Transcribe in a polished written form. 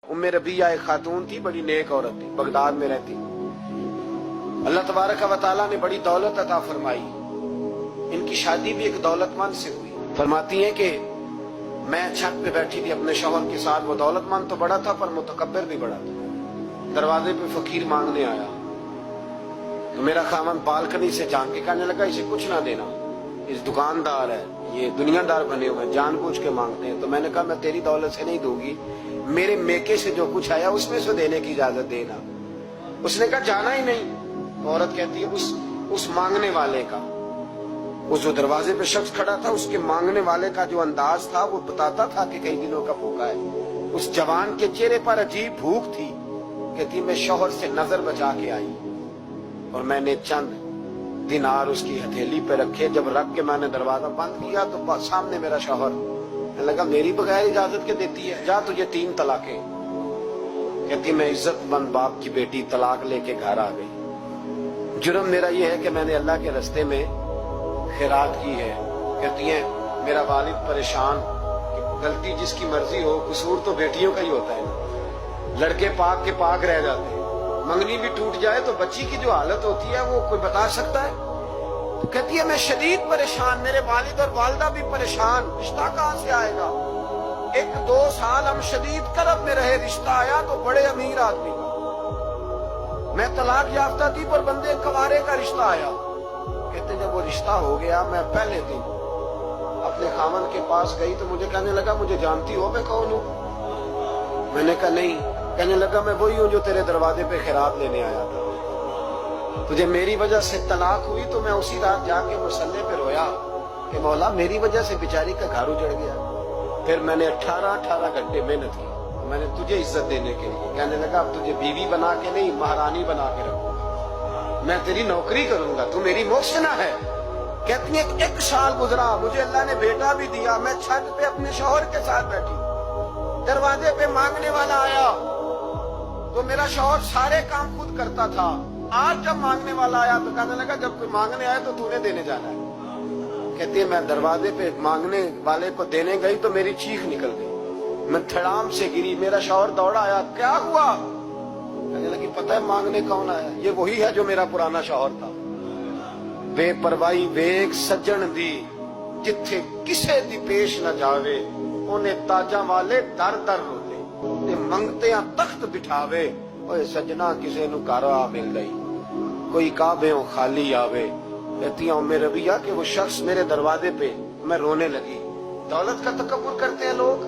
उम्मे रबिया एक खातून थी, बड़ी नेक औरत थी, बगदाद में रहती। अल्लाह तबारक व तआला ने बड़ी दौलत अता फरमाई। इनकी शादी भी एक दौलतमंद से हुई। फरमाती हैं कि मैं छत पे बैठी थी अपने शौहर के साथ। वो दौलतमंद तो बड़ा था पर मुतकब्बिर भी बड़ा था। दरवाजे पे फकीर मांगने आया तो मेरा खामन बालकनी से झांक के कहने लगा, इसे कुछ ना देना, इस दुकानदार है, ये दुनियादार बने हुए हैं, जानबूझ के मांगते हैं। तो मैंने कहा मैं तेरी दौलत से नहीं दूंगी, मेरे मेके से जो कुछ आया उसमें से देने की इजाजत देना। उसने कहा जाना ही नहीं। तो औरत कहती है उस मांगने वाले का, उस जो दरवाजे पे शख्स खड़ा था, उसके मांगने वाले का जो अंदाज था वो बताता था कि कई दिनों का भूखा है। उस जवान के चेहरे पर अजीब भूख थी। कहती मैं शौहर से नजर बचा के आई और मैंने चंद दिनार उसकी हथेली पे रखे। जब रख के मैंने दरवाजा बंद किया तो सामने मेरा शौहर। लगा मेरी बगैर इजाजत के देती है, जा तुझे 3 तलाकें। कहती मैं इज्जतमंद बाप की बेटी तलाक लेके घर आ गई। जुर्म मेरा ये है कि मैंने अल्लाह के रास्ते में खैरात की है। कहती है मेरा वालिद परेशान, गलती जिसकी मर्जी हो, कसूर तो बेटियों का ही होता है। लड़के पाक के पाक रह जाते हैं, मंगनी भी टूट जाए तो बच्ची की जो हालत होती है वो कोई बता सकता है। तो कहती है मैं शदीद परेशान, मेरे वालिद और वालदा भी परेशान, रिश्ता कहाँ से आएगा। 1-2 साल हम शदीद करब में रहे, रिश्ता आया तो बड़े अमीर आदमी का। मैं तलाक याफ्ता थी पर बंदे कवारे का रिश्ता आया। कहते जब वो रिश्ता हो गया, मैं पहले दिन अपने खामन के पास गई तो मुझे कहने लगा मुझे जानती हो मैं कौन हूँ। मैंने कहा नहीं। कहने लगा मैं वही हूँ जो तेरे दरवाजे पे खैरात लेने आया था। तुझे मेरी वजह से तलाक हुई तो मैं उसी रात जाके मुसल्ले पे रोया कि मौला मेरी वजह से बेचारी का घर उजड़ गया। फिर मैंने 18 घंटे मेहनत की, मैंने तुझे इज्जत देने के लिए। कहने लगा अब तुझे बीवी बना के नहीं महारानी बना के रखूंगा, मैं तेरी नौकरी करूंगा, तू मेरी मोहसिना है। कहती है 1 साल गुजरा, मुझे अल्लाह ने बेटा भी दिया। मैं छत पे अपने शौहर के साथ बैठी, दरवाजे पे मांगने वाला आया तो मेरा शौहर सारे काम खुद करता था। आज जब मांगने वाला आया तो कहने लगा जब कोई मांगने आया तो तूने देने जाना है। कहती है मैं दरवाजे पे मांगने वाले को देने गई तो मेरी चीख निकल गई, मैं धड़ाम से गिरी। मेरा शौहर दौड़ा आया, क्या हुआ। कहने लगी पता है मांगने कौन आया, ये वही है जो मेरा पुराना शौहर था। बेपरवाही वेग सज्जन दी, जिथे किसे दी पेश न जावे, उन्हें ताजा वाले दर दर रोले, मंगते तख्त बिठावे। ओए सजना किसे नु घर आ मिल गई, कोई काबे खाली आवे। कहती उम्मे रबिया कि वो शख्स मेरे दरवाजे पे, मैं रोने लगी। दौलत का तकब्बुर करते हैं लोग।